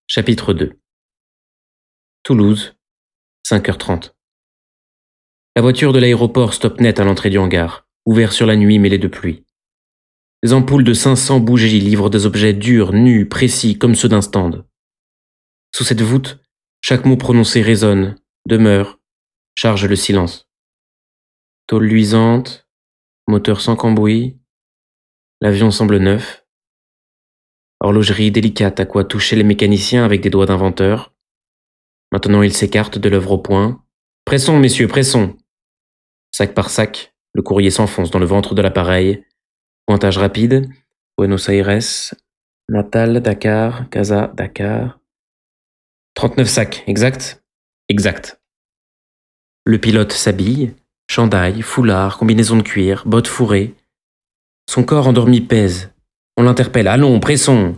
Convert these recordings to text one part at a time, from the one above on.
Chapitre 2. Toulouse, 5h30. La voiture de l'aéroport stoppe net à l'entrée du hangar, ouvert sur la nuit mêlée de pluie. Des ampoules de 500 bougies livrent des objets durs, nus, précis, comme ceux d'un stand. Sous cette voûte, chaque mot prononcé résonne, demeure, charge le silence. Tôle luisante, moteur sans cambouis, l'avion semble neuf. Horlogerie délicate à quoi toucher les mécaniciens avec des doigts d'inventeur. Maintenant ils s'écartent de l'œuvre au point. Pressons, messieurs, pressons. Sac par sac, le courrier s'enfonce dans le ventre de l'appareil. Pointage rapide. Buenos Aires, Natal, Dakar, Casa, Dakar. 39 sacs, exact? Exact. Le pilote s'habille, chandail, foulard, combinaison de cuir, bottes fourrées. Son corps endormi pèse. On l'interpelle. Allons, pressons.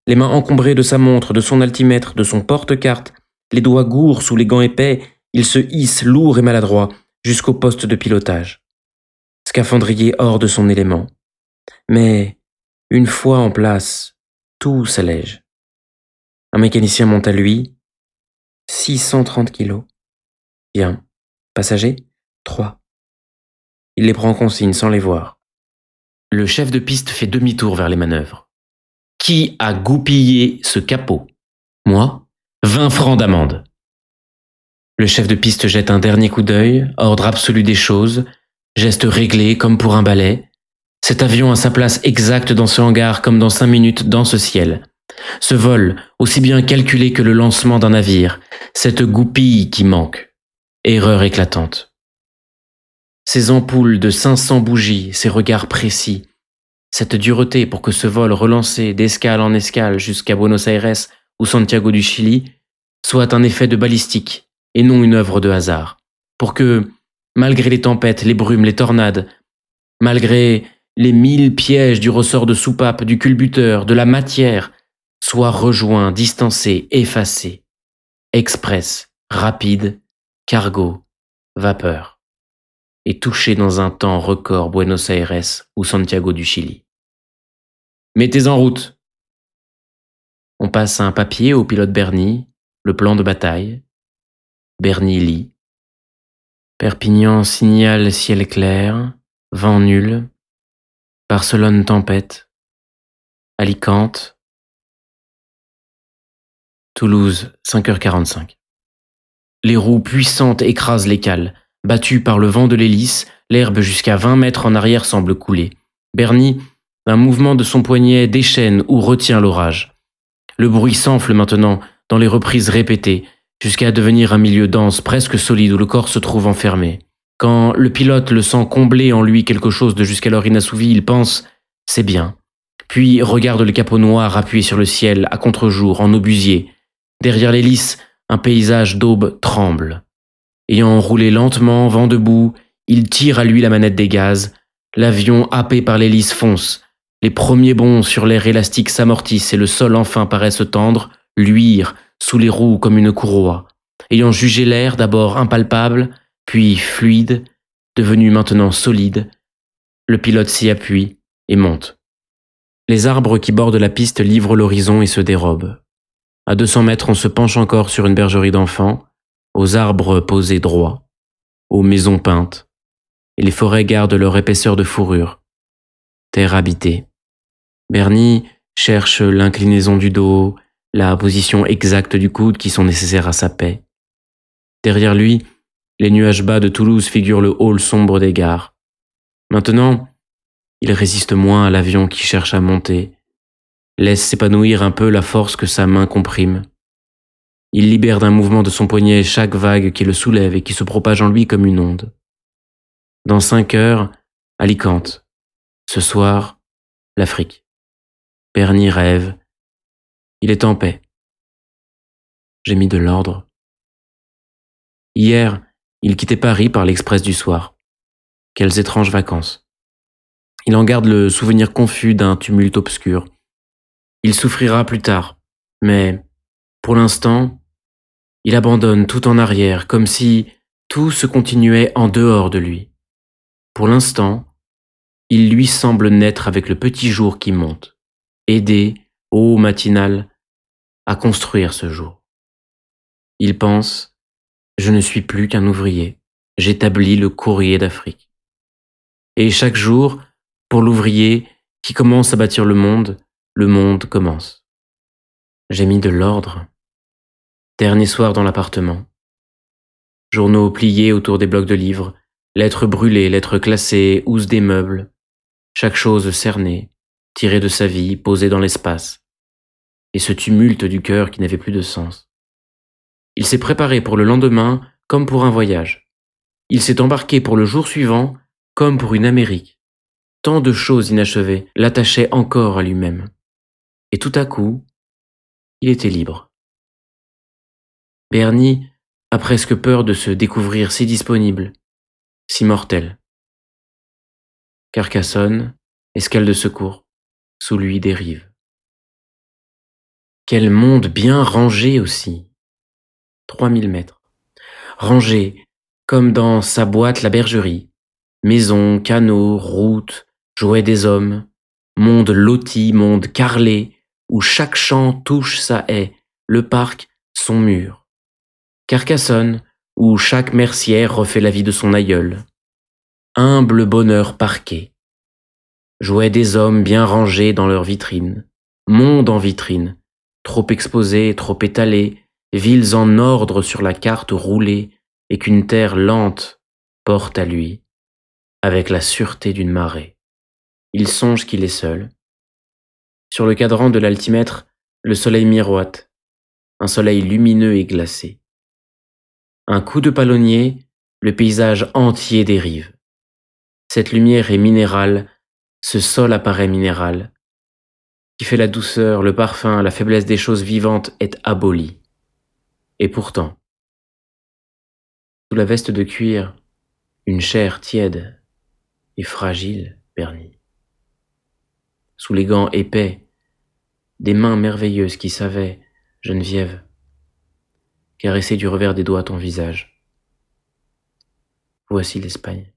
Les mains encombrées de sa montre, de son altimètre, de son porte-carte, les doigts gourds sous les gants épais, il se hisse, lourd et maladroit, jusqu'au poste de pilotage. Scaphandrier hors de son élément. Mais, une fois en place, tout s'allège. Un mécanicien monte à lui. 630 kilos. Bien. Passagers 3. Il les prend en consigne sans les voir. Le chef de piste fait demi-tour vers les manœuvres. Qui a goupillé ce capot? Moi? 20 francs d'amende. Le chef de piste jette un dernier coup d'œil, ordre absolu des choses, geste réglé comme pour un ballet. Cet avion a sa place exacte dans ce hangar comme dans 5 minutes dans ce ciel. Ce vol, aussi bien calculé que le lancement d'un navire, cette goupille qui manque. Erreur éclatante. Ces ampoules de 500 bougies, ces regards précis, cette dureté pour que ce vol relancé d'escale en escale jusqu'à Buenos Aires ou Santiago du Chili soit un effet de balistique et non une œuvre de hasard. Pour que, malgré les tempêtes, les brumes, les tornades, malgré les 1000 pièges du ressort de soupape, du culbuteur, de la matière, soit rejoint, distancé, effacé. Express, rapide, cargo, vapeur. Et touché dans un temps record Buenos Aires ou Santiago du Chili. Mettez en route. On passe un papier au pilote Bernie, le plan de bataille. Bernie lit. Perpignan signal ciel clair, vent nul. Barcelone tempête. Alicante. Toulouse, 5h45. Les roues puissantes écrasent les cales. Battues par le vent de l'hélice, l'herbe jusqu'à 20 mètres en arrière semble couler. Bernie, un mouvement de son poignet déchaîne ou retient l'orage. Le bruit s'enfle maintenant dans les reprises répétées, jusqu'à devenir un milieu dense, presque solide, où le corps se trouve enfermé. Quand le pilote le sent combler en lui quelque chose de jusqu'alors inassouvi, il pense « c'est bien ». Puis regarde le capot noir appuyé sur le ciel, à contre-jour, en obusier. Derrière l'hélice, un paysage d'aube tremble. Ayant roulé lentement, vent debout, il tire à lui la manette des gaz. L'avion, happé par l'hélice, fonce. Les premiers bonds sur l'air élastique s'amortissent et le sol enfin paraît se tendre, luire, sous les roues comme une courroie. Ayant jugé l'air d'abord impalpable, puis fluide, devenu maintenant solide, le pilote s'y appuie et monte. Les arbres qui bordent la piste livrent l'horizon et se dérobent. À 200 mètres, on se penche encore sur une bergerie d'enfants, aux arbres posés droits, aux maisons peintes, et les forêts gardent leur épaisseur de fourrure. Terre habitée. Bernie cherche l'inclinaison du dos, la position exacte du coude qui sont nécessaires à sa paix. Derrière lui, les nuages bas de Toulouse figurent le hall sombre des gares. Maintenant, il résiste moins à l'avion qui cherche à monter, laisse s'épanouir un peu la force que sa main comprime. Il libère d'un mouvement de son poignet chaque vague qui le soulève et qui se propage en lui comme une onde. Dans 5 heures, Alicante. Ce soir, l'Afrique. Bernie rêve. Il est en paix. J'ai mis de l'ordre. Hier, il quittait Paris par l'express du soir. Quelles étranges vacances. Il en garde le souvenir confus d'un tumulte obscur. Il souffrira plus tard, mais, pour l'instant, il abandonne tout en arrière, comme si tout se continuait en dehors de lui. Pour l'instant, il lui semble naître avec le petit jour qui monte, aidé, ô matinal, à construire ce jour. Il pense, je ne suis plus qu'un ouvrier, j'établis le courrier d'Afrique. Et chaque jour, pour l'ouvrier qui commence à bâtir le monde commence. J'ai mis de l'ordre. Dernier soir dans l'appartement. Journaux pliés autour des blocs de livres, lettres brûlées, lettres classées, housses des meubles. Chaque chose cernée, tirée de sa vie, posée dans l'espace. Et ce tumulte du cœur qui n'avait plus de sens. Il s'est préparé pour le lendemain comme pour un voyage. Il s'est embarqué pour le jour suivant comme pour une Amérique. Tant de choses inachevées l'attachaient encore à lui-même. Et tout à coup, il était libre. Bernie a presque peur de se découvrir si disponible, si mortel. Carcassonne, escale de secours, sous lui dérive. Quel monde bien rangé aussi. 3000 mètres. Rangé, comme dans sa boîte la bergerie. Maisons, canaux, routes, jouets des hommes. Monde loti, monde carrelé, où chaque champ touche sa haie, le parc, son mur. Carcassonne, où chaque mercière refait la vie de son aïeul. Humble bonheur parqué. Jouets des hommes bien rangés dans leurs vitrines. Monde en vitrine, trop exposé, trop étalé, villes en ordre sur la carte roulée, et qu'une terre lente porte à lui, avec la sûreté d'une marée. Il songe qu'il est seul. Sur le cadran de l'altimètre, le soleil miroite, un soleil lumineux et glacé. Un coup de palonnier, le paysage entier dérive. Cette lumière est minérale, ce sol apparaît minéral, qui fait la douceur, le parfum, la faiblesse des choses vivantes est abolie. Et pourtant, sous la veste de cuir, une chair tiède et fragile, Bernie. Sous les gants épais, des mains merveilleuses qui savaient, Geneviève, caresser du revers des doigts ton visage. Voici l'Espagne.